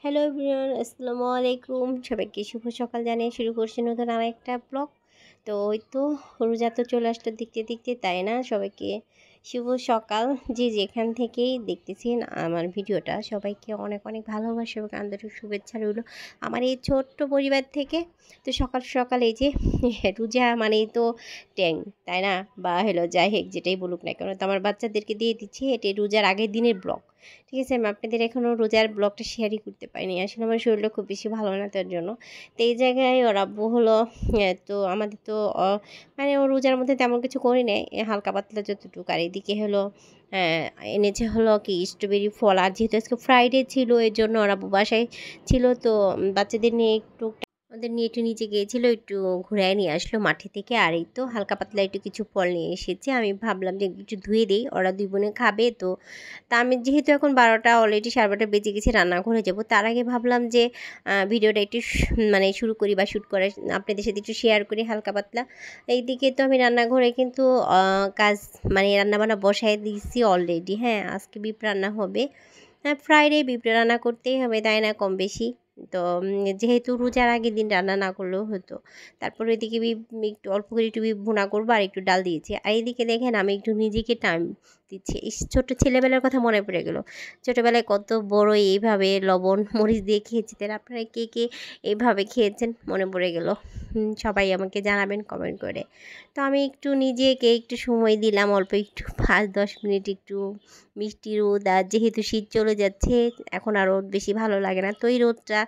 Hello everyone, আসসালামু আলাইকুম। সবাইকে শুভ সকাল জানিয়ে শুরু করছি নতুন আর একটা ব্লগ। তো ওই তো রোজা তো চলে আসলো দেখতে দেখতে, তাই না? সবাইকে শুভ সকাল। যে যেখান থেকেই দেখতেছেন আমার ভিডিওটা, সবাইকে অনেক অনেক ভালোবাসা এবং আন্তরিক শুভেচ্ছা রইল আমার এই ছোট্ট পরিবার থেকে। তো সকাল সকাল এই যে রোজা মানেই তো ট্যাং, তাই না? বা হলো যাই হোক, যেটাই বলুক না কেন, তো আমার বাচ্চাদেরকে দিয়ে দিচ্ছি এটি রোজার আগের দিনের ব্লগ। ঠিক আছে, আমি আপনাদের এখনও রোজার ব্লগটা শেয়ারই করতে পারিনি, আসলে আমার শরীরটা খুব বেশি ভালো না, তার জন্য। তো এই জায়গায় ওর আব্বু হলো তো আমাদের তো মানে ও রোজার মধ্যে তেমন কিছু করি নেই, হালকা পাতলা যতটুকু। আর এদিকে হলো আহ, এনেছে হলো কি স্ট্রবেরি ফল। আর যেহেতু আজকে ফ্রাইডে ছিল, এর জন্য ওর আব্বু বাসায় ছিল, তো বাচ্চাদের নিয়ে একটু ওদের নিয়ে একটু নিচে গিয়েছিল, একটু ঘুরায় নিয়ে আসলো মাঠে থেকে। আর এই তো হালকা পাতলা একটু কিছু ফল নিয়ে এসেছে। আমি ভাবলাম যে একটু ধুয়ে দিই, ওরা দুই বোনে খাবে। তো তা আমি যেহেতু এখন 12টা অলরেডি 12:30 বেজে গেছি, রান্নাঘরে যাব, তার আগে ভাবলাম যে ভিডিওটা একটু মানে শুরু করি বা শ্যুট করে আপনাদের সাথে একটু শেয়ার করি হালকা পাতলা। এইদিকে তো আমি রান্নাঘরে কিন্তু কাজ মানে রান্নাবান্না বসায় দিয়েছি অলরেডি। হ্যাঁ, আজকে বিপ রান্না হবে। হ্যাঁ, ফ্রাইডে বিপ রান্না করতেই হবে, তাই না? কম বেশি। তো যেহেতু রোজার আগের দিন রান্না না করলেও হতো। তারপরে এদিকে একটু অল্প করে একটু ভুনা করবো আর একটু ডাল দিয়েছি। আর এইদিকে দেখেন আমি একটু নিজেকে টাইম দিচ্ছি। এই ছোট্ট ছেলেবেলার কথা মনে পড়ে গেল। ছোটোবেলায় কত বড় এইভাবে লবণ মরিচ দিয়ে খেয়েছি, তাই আপনারা কে কে এইভাবে খেয়েছেন মনে পড়ে গেল। সবাই আমাকে জানাবেন কমেন্ট করে। তো আমি একটু নিজেকে একটু সময় দিলাম, অল্প একটু 5-10 মিনিট একটু মিষ্টি রোদ। আর যেহেতু শীত চলে যাচ্ছে, এখন আর রোদ বেশি ভালো লাগে না। তো এই রোদটা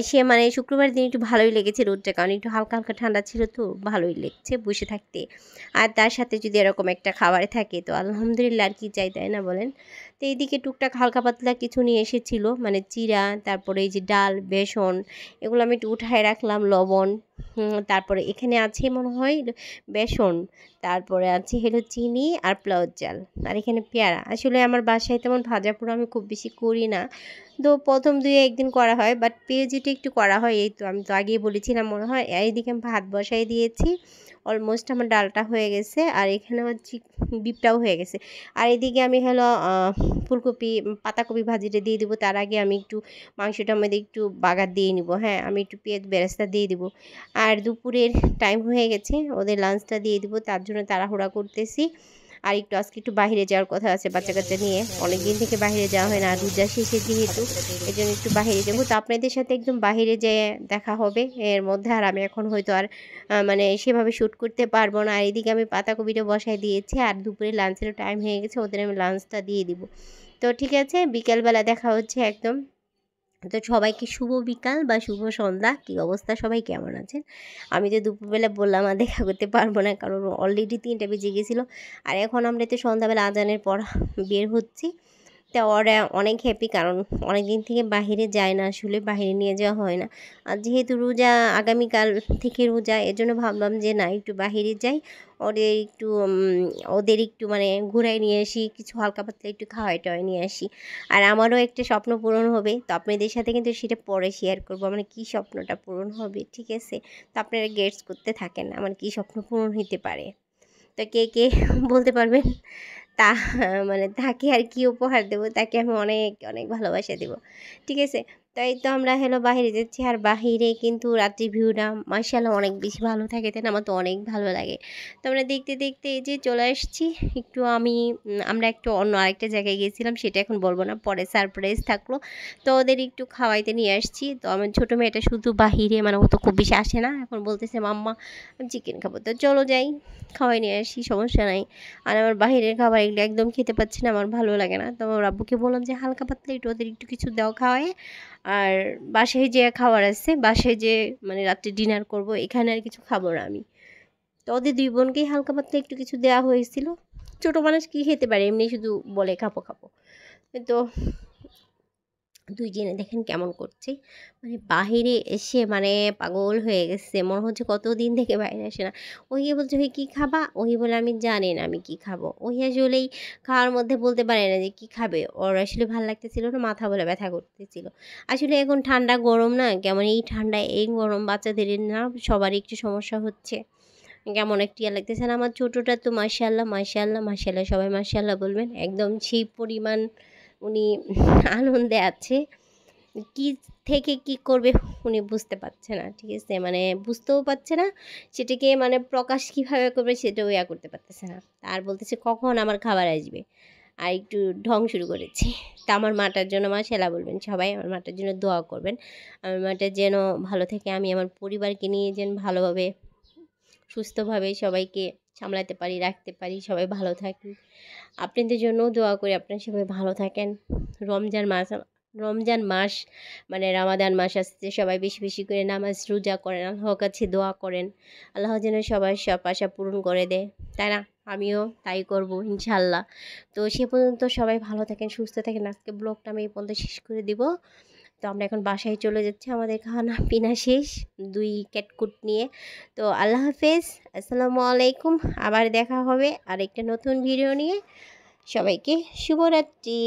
সে মানে শুক্রবার দিন একটু ভালোই লেগেছে রোদটা, কারণ একটু হালকা হালকা ঠান্ডা ছিল, তো ভালোই লেগেছে বসে থাকতে। আর তার সাথে যদি এরকম একটা খাবার থাকে তো আলহামদুলিল্লাহ, আর কি চাই, তাই না বলেন? তো এইদিকে টুকটাক হালকা পাতলা কিছু নিয়ে এসেছিলো, মানে চিড়া, তারপরে এই যে ডাল, বেসন, এগুলো আমি একটু উঠায় রাখলাম, লবণ, তারপরে এখানে আছে মনে হয় বেসন, তারপরে আছে হলো চিনি আর পোলাওর চাল, আর এখানে পেয়ারা। আসলে আমার বাসায় তেমন ভাজা পোড়া আমি খুব বেশি করি না, তো প্রথম 2-1 দিন করা হয়, বাট পেঁয়াজিটা একটু করা হয়। এই তো আমি তো আগেই বলেছিলাম মনে হয়। এইদিকে আমি ভাত বসাই দিয়েছি, অলমোস্ট আমার ডালটা হয়ে গেছে, আর এখানে হচ্ছে বিপটাও হয়ে গেছে। আর এদিকে আমি হলো ফুলকপি পাতাকপি ভাজিটা দিয়ে দিব। তার আগে আমি একটু মাংসটার মধ্যে একটু বাগার দিয়ে নিব। হ্যাঁ, আমি একটু পেঁয়াজ বেরেস্তা দিয়ে দিব। আর দুপুরের টাইম হয়ে গেছে, ওদের লাঞ্চটা দিয়ে দিব, তার জন্য তাড়াহুড়া করতেছি। আর একটু আজকে একটু বাইরে যাওয়ার কথা আছে বাচ্চা কাচ্চা নিয়ে, অনেক দিন থেকে বাইরে যাওয়া হয় না, আর রোজা শেষে যেহেতু, এই জন্য একটু বাইরে যাবো। তো আপনাদের সাথে একদম বাইরে যেয়ে দেখা হবে এর মধ্যে। আর আমি এখন হয়তো আর মানে সেভাবে শ্যুট করতে পারবো না। আর এদিকে আমি পাতাকপিটা বসায় দিয়েছি, আর দুপুরে লাঞ্চের টাইম হয়ে গেছে, ওদের আমি লাঞ্চটা দিয়ে দিব। তো ঠিক আছে, বিকেলবেলা দেখা হচ্ছে একদম। তো সবাইকে শুভ বিকাল বা শুভ সন্ধ্যা। কী অবস্থা, সবাই কেমন আছেন? আমি তো দুপুরবেলা বললাম আর দেখা করতে পারবো না, কারণ অলরেডি 3টা বেজে গেছিলো। আর এখন আমরা তো সন্ধ্যাবেলা আজানের পর বের হচ্ছি। তা ওরা অনেক হ্যাপি, কারণ অনেক দিন থেকে বাহিরে যায় না, আসলে বাহিরে নিয়ে যাওয়া হয় না। আর যেহেতু রোজা, আগামীকাল থেকে রোজা, এর জন্য ভাবলাম যে না, একটু বাহিরে যাই, ওদের একটু মানে ঘুরাই নিয়ে আসি, কিছু হালকা পাতলা একটু খাওয়াই টাওয়াই নিয়ে আসি। আর আমারও একটা স্বপ্ন পূরণ হবে, তো আপনাদের সাথে কিন্তু সেটা পরে শেয়ার করবো, মানে কী স্বপ্নটা পূরণ হবে। ঠিক আছে, তো আপনারা গেটস করতে থাকেন আমার কী স্বপ্ন পূরণ হতে পারে। তো কে কে বলতে পারবেন? তা মানে তাকে আর কি উপহার দেবো, তাকে আমি অনেক অনেক ভালোবাসা দেবো। ঠিক আছে, তাই তো আমরা হলো বাহিরে যাচ্ছি। আর বাহিরে কিন্তু রাত্রি ভিউটা মার্শাল্লাহ অনেক বেশি ভালো থাকে, তাই না? আমার তো অনেক ভালো লাগে। তো আমরা দেখতে দেখতে এই যে চলে আসছি। একটু আমরা একটু অন্য আরেকটা জায়গায় গিয়েছিলাম, সেটা এখন বলবো না, পরে সারপ্রাইজ থাকলো। তো ওদের একটু খাওয়াইতে নিয়ে আসছি। তো আমার ছোটো মেয়েটা শুধু বাহিরে, মানে ও তো খুব বেশি আসে না, এখন বলতেছে মাম্মা আমি চিকেন খাবো। তো চলো যাই, খাওয়াই নিয়ে আসি, সমস্যা নাই। আর আমার বাহিরের খাবার এগুলো একদম খেতে পাচ্ছি না, আমার ভালো লাগে না। তো আমার আব্বুকে বললাম যে হালকা পাতলা একটু ওদের একটু কিছু দাও খাওয়ায়। আর বাসায় যে খাবার আছে, বাসায় যে মানে রাত্রে ডিনার করব, এখানে আর কিছু খাবো না আমি। তো ওদের দুই বোনকেই হালকা পাতলা একটু কিছু দেওয়া হয়েছিল। ছোটো মানুষ কী খেতে পারে, এমনি শুধু বলে খাবো খাবো। তো দুইজনে দেখেন কেমন করছে, মানে বাহিরে এসে মানে পাগল হয়ে গেছে, মনে হচ্ছে কতদিন থেকে বাইরে আসে না। ওই বলছে ওই কী খাবা, ওই বলে আমি জানি না আমি কী খাবো। ওই আসলেই খাওয়ার মধ্যে বলতে পারে না যে কী খাবে, ওর আসলে ভালো লাগতেছিল না, মাথা বলে ব্যথা করতেছিল। আসলে এখন ঠান্ডা গরম না, কেমন এই ঠান্ডা এই গরম বাচ্চাদের না সবারই একটু সমস্যা হচ্ছে, কেমন একটু ইয়ে লাগতেছে। আর আমার ছোটোটা তো মাশাআল্লাহ মাশাআল্লাহ মাশাআল্লাহ, সবাই মাশাআল্লাহ বলবেন, একদম সেই পরিমাণ উনি আনন্দে আছে। কি থেকে কি করবে উনি বুঝতে পারছে না, ঠিক আছে, মানে বুঝতেও পারছে না, সেটাকে মানে প্রকাশ কীভাবে করবে সেটাও ইয়া করতে পারতেছে না। আর বলতেছে কখন আমার খাবার আসবে, আর একটু ঢং শুরু করেছি। তা আমার মাটার জন্য মাশাআল্লাহ বলবেন সবাই, আমার মাটার জন্য দোয়া করবেন, আমার মাটা যেন ভালো থাকে, আমি আমার পরিবারকে নিয়ে যেন ভালোভাবে সুস্থভাবে সবাইকে সামলাতে পারি, রাখতে পারি, সবাই ভালো থাকি। আপনাদের জন্যও দোয়া করি, আপনারা সবাই ভালো থাকেন। রমজান মাস মানে রামাদান মাস আসছে, সবাই বেশি বেশি করে নামাজ রোজা করেন, আল্লাহর কাছে দোয়া করেন, আল্লাহ যেন সবার সব আশা পূরণ করে দেয়, তাই না? আমিও তাই করব ইনশাল্লাহ। তো সে পর্যন্ত সবাই ভালো থাকেন, সুস্থ থাকেন। আজকে ব্লগটা আমি এই পর্যন্ত শেষ করে দিব। তো আমরা এখন বাসায় চলে যাচ্ছি, আমাদের খানা পিনা শেষ, 2 ক্যাটকুট নিয়ে। তো আল্লাহ হাফেজ, আসসালামু আলাইকুম। আবার দেখা হবে আরেকটা নতুন ভিডিও নিয়ে। সবাইকে শুভরাত্রি।